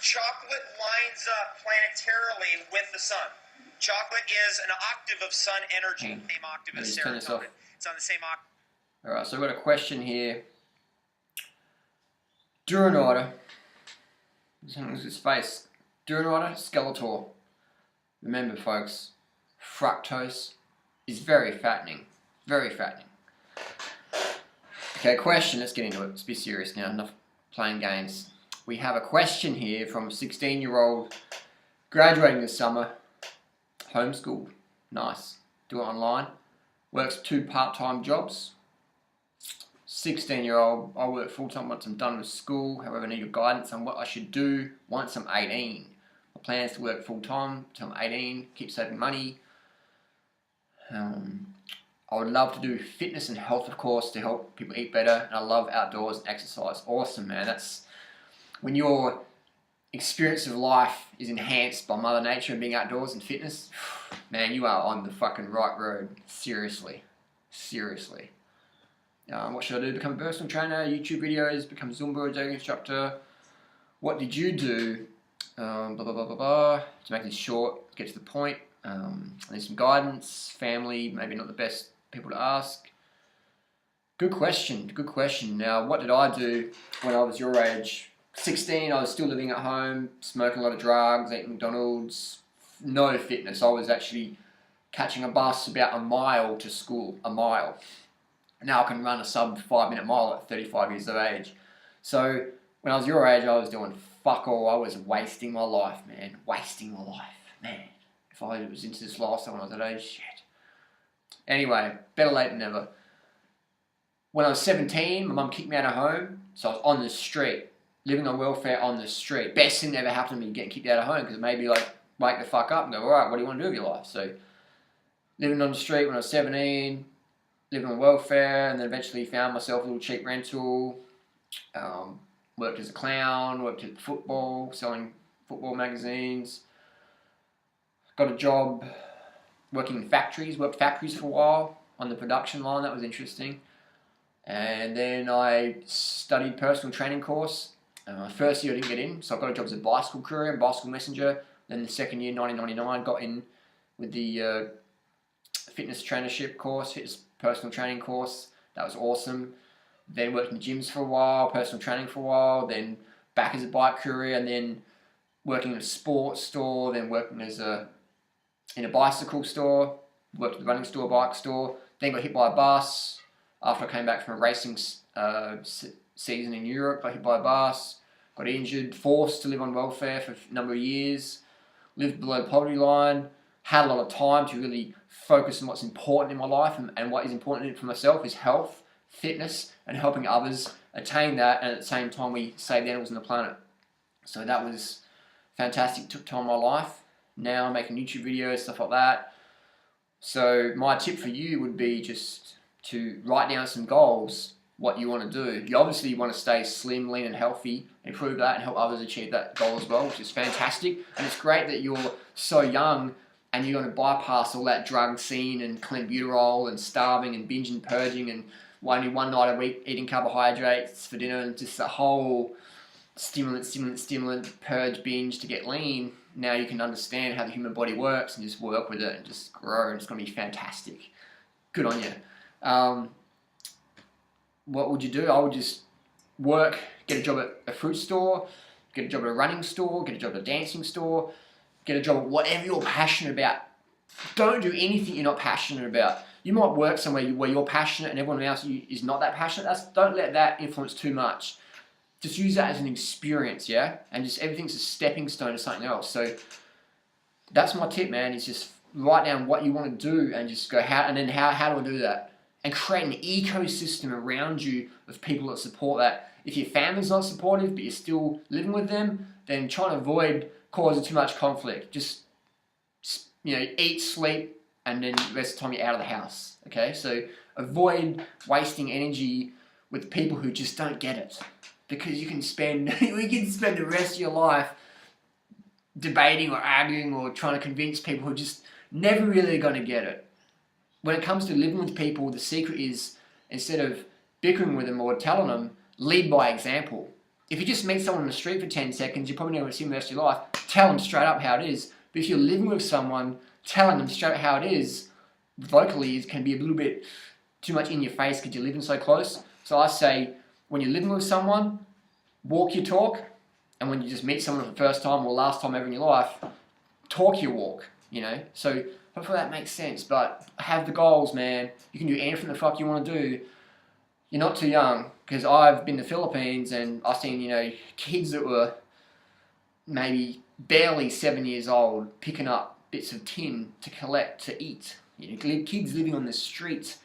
Chocolate lines up planetarily with the sun. Chocolate is an octave of sun energy. Same octave as serotonin. It's on the same octave. Alright, so I've got a question here. Durianrider. Look at his face. Durianrider, Skeletor. Remember, folks, fructose is very fattening. Very fattening. Okay, question. Let's get into it. Let's be serious now. Enough playing games. We have a question here from a 16-year-old graduating this summer. Homeschooled. Nice. Do it online. Works 2 part-time jobs. 16-year-old. I work full-time once I'm done with school. However, I need your guidance on what I should do once I'm 18. My plan is to work full-time until I'm 18. Keep saving money. I would love to do fitness and health, of course, to help people eat better. And I love outdoors and exercise. Awesome, man. That's when your experience of life is enhanced by Mother Nature and being outdoors and fitness. Man, you are on the fucking right road. Seriously. Seriously. What should I do? Become a personal trainer, YouTube videos, become Zumba, yoga instructor. What did you do? Blah, blah, blah, blah, blah. To make this short, get to the point. I need some guidance, family, maybe not the best people to ask. Good question, good question. Now, what did I do when I was your age? 16, I was still living at home, smoking a lot of drugs, eating McDonald's, no fitness. I was actually catching a bus about a mile to school, a mile. Now I can run a sub 5-minute mile at 35 years of age. So when I was your age, I was doing fuck all. I was wasting my life, man. Wasting my life, man. If I was into this lifestyle when I was that age, shit. Anyway, better late than never. When I was 17, my mum kicked me out of home, so I was on the street, living on welfare on the street. Best thing that ever happened to me, getting kicked out of home, because it made me like wake the fuck up and go, alright, what do you want to do with your life? So, living on the street when I was 17, living on welfare, and then eventually found myself a little cheap rental, worked as a clown, worked at football, selling football magazines, got a job working in factories, worked factories for a while on the production line. That was interesting. And then I studied personal training course. First year I didn't get in, so I got a job as a bicycle courier and bicycle messenger. Then the second year, 1999, got in with the fitness trainership course, fitness personal training course. That was awesome. Then worked in gyms for a while, personal training for a while, then back as a bike courier, and then working in a sports store, then working as in a bicycle store, worked at the running store, bike store, then got hit by a bus. After I came back from a racing season in Europe, got hit by a bus, got injured, forced to live on welfare for a number of years, lived below the poverty line, had a lot of time to really focus on what's important in my life, and what is important for myself is health, fitness, and helping others attain that, and at the same time we save the animals on the planet. So that was fantastic, took time in my life. Now I'm making YouTube videos, stuff like that. So my tip for you would be just to write down some goals, what you want to do. You obviously want to stay slim, lean and healthy, improve that and help others achieve that goal as well, which is fantastic. And it's great that you're so young and you're going to bypass all that drug scene and clenbuterol and starving and binge and purging and only one night a week eating carbohydrates for dinner and just a whole stimulant, purge, binge to get lean. Now you can understand how the human body works and just work with it and just grow, and it's going to be fantastic. Good on you. What would you do? I would just work, get a job at a fruit store, get a job at a running store, get a job at a dancing store, get a job at whatever you're passionate about. Don't do anything you're not passionate about. You might work somewhere where you're passionate and everyone else is not that passionate. Don't let that influence too much. Just use that as an experience, yeah? And just everything's a stepping stone to something else. So that's my tip, man, is just write down what you want to do and just go, how do I do that? And create an ecosystem around you of people that support that. If your family's not supportive but you're still living with them, then try and avoid causing too much conflict. Just eat, sleep, and then the rest of the time you're out of the house, okay? So avoid wasting energy with people who just don't get it. Because you can spend the rest of your life debating or arguing or trying to convince people who just never really going to get it. When it comes to living with people, the secret is, instead of bickering with them or telling them, lead by example. if you just meet someone on the street for 10 seconds, you're probably never going to see them the rest of your life. Tell them straight up how it is. But if you're living with someone, telling them straight up how it is, vocally, it can be a little bit too much in your face because you're living so close. So I say, when you're living with someone, walk your talk. And when you just meet someone for the first time or last time ever in your life, talk your walk, you know. So hopefully that makes sense. But have the goals, man. You can do anything the fuck you want to do. You're not too young, because I've been to the Philippines and I've seen, you know, kids that were maybe barely 7 years old picking up bits of tin to collect to eat. You know, kids living on the streets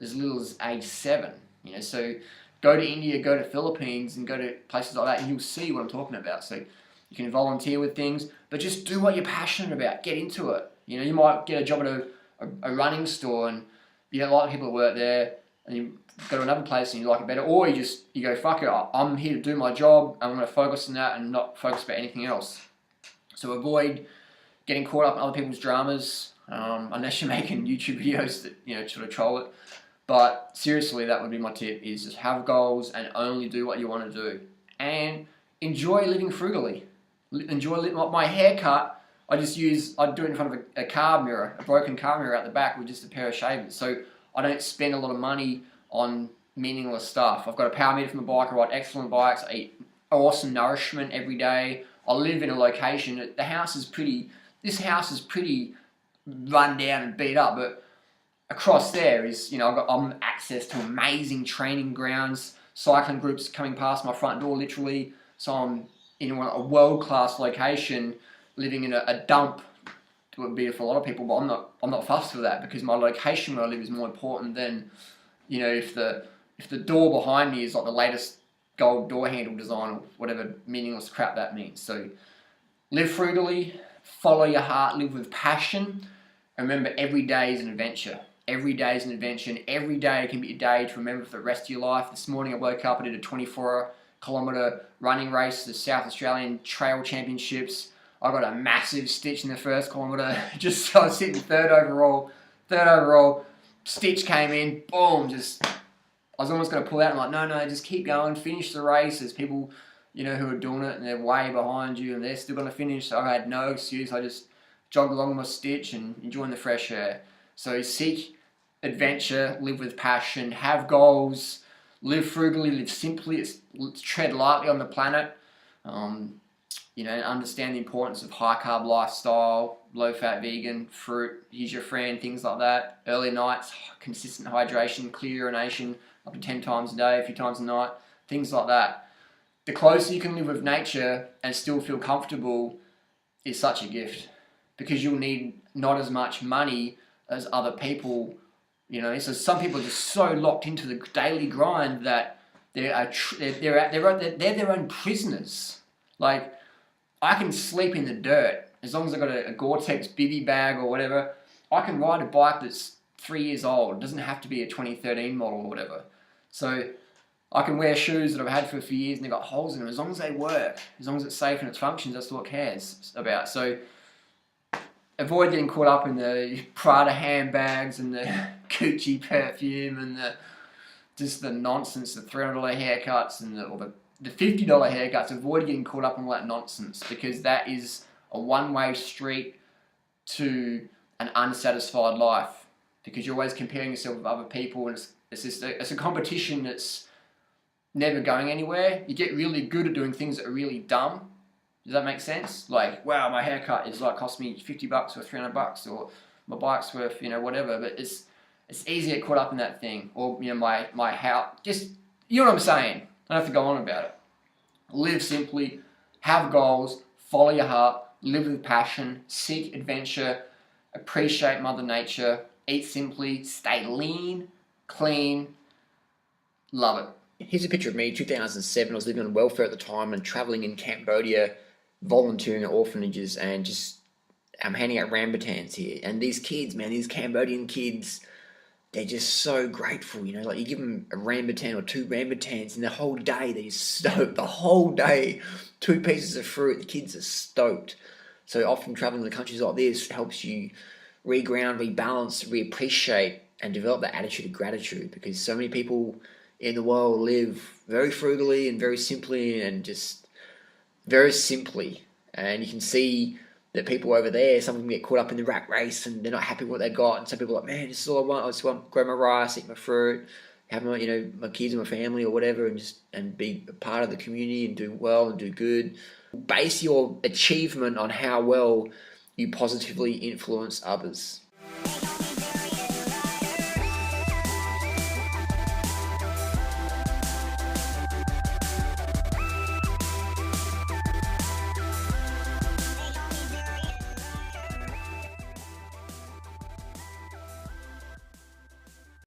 as little as age 7. You know, so go to India, go to Philippines, and go to places like that, and you'll see what I'm talking about. So you can volunteer with things, but just do what you're passionate about. Get into it. You know, you might get a job at a running store, and you don't like people that work there, and you go to another place and you like it better, or you go, fuck it, I'm here to do my job, I'm going to focus on that and not focus about anything else. So avoid getting caught up in other people's dramas, unless you're making YouTube videos that, you know, sort of troll it. But seriously, that would be my tip, is just have goals and only do what you want to do. And enjoy living frugally. Enjoy my haircut. I do it in front of a car mirror, a broken car mirror out the back with just a pair of shavers. So I don't spend a lot of money on meaningless stuff. I've got a power meter for my bike. I ride excellent bikes. I eat awesome nourishment every day. I live in a location. This house is pretty run down and beat up, but across there is, you know, I'm access to amazing training grounds, cycling groups coming past my front door literally. So I'm in a world-class location, living in a dump. It would be for a lot of people, but I'm not fussed for that, because my location where I live is more important than, you know, if the door behind me is like the latest gold door handle design or whatever meaningless crap that means. So live frugally, follow your heart, live with passion, and remember, every day is an adventure. Every day is an adventure, and every day can be a day to remember for the rest of your life. This morning I woke up, I did a 24-kilometre running race, the South Australian Trail Championships. I got a massive stitch in the first kilometre, just so I was sitting third overall, stitch came in, boom, I was almost going to pull out. I'm like, no, just keep going, finish the race. There's people, you know, who are doing it and they're way behind you and they're still going to finish. So I had no excuse. I just jogged along my stitch and enjoying the fresh air. So seek adventure, live with passion, have goals, live frugally, live simply, let's tread lightly on the planet. You know, understand the importance of high-carb lifestyle, low-fat vegan, fruit, here's your friend, things like that. Early nights, consistent hydration, clear urination, up to 10 times a day, a few times a night, things like that. The closer you can live with nature and still feel comfortable is such a gift, because you'll need not as much money as other people, you know. So some people are just so locked into the daily grind that they're their own prisoners. Like, I can sleep in the dirt as long as I've got a Gore-Tex bivy bag or whatever. I can ride a bike that's 3 years old. It doesn't have to be a 2013 model or whatever. So I can wear shoes that I've had for a few years and they've got holes in them. As long as they work, as long as it's safe and it functions, that's what cares about. So avoid getting caught up in the Prada handbags and the Gucci perfume and just the nonsense, the $300 haircuts and the $50 haircuts. Avoid getting caught up on all that nonsense, because that is a one-way street to an unsatisfied life, because you're always comparing yourself with other people, and it's a competition that's never going anywhere. You get really good at doing things that are really dumb. Does that make sense? Like, wow, my haircut is like cost me $50 or $300, or my bike's worth, you know, whatever. But it's easy to get caught up in that thing, or, you know, my house. Just, you know what I'm saying? I don't have to go on about it. Live simply, have goals, follow your heart, live with passion, seek adventure, appreciate Mother Nature, eat simply, stay lean, clean, love it. Here's a picture of me, 2007. I was living on welfare at the time and travelling in Cambodia, volunteering at orphanages, and just I'm handing out rambutans here. And these kids, man, these Cambodian kids, they're just so grateful, you know. Like, you give them a rambutan or 2 rambutans, and the whole day they're stoked. The whole day, 2 pieces of fruit, the kids are stoked. So often traveling to countries like this helps you reground, rebalance, reappreciate, and develop that attitude of gratitude, because so many people in the world live very frugally and very simply and just very simply. And you can see that people over there, some of them get caught up in the rat race and they're not happy with what they got. And some people are like, man, this is all I want. I just want to grow my rice, eat my fruit, have my, my kids and my family or whatever, and be a part of the community and do well and do good. Base your achievement on how well you positively influence others.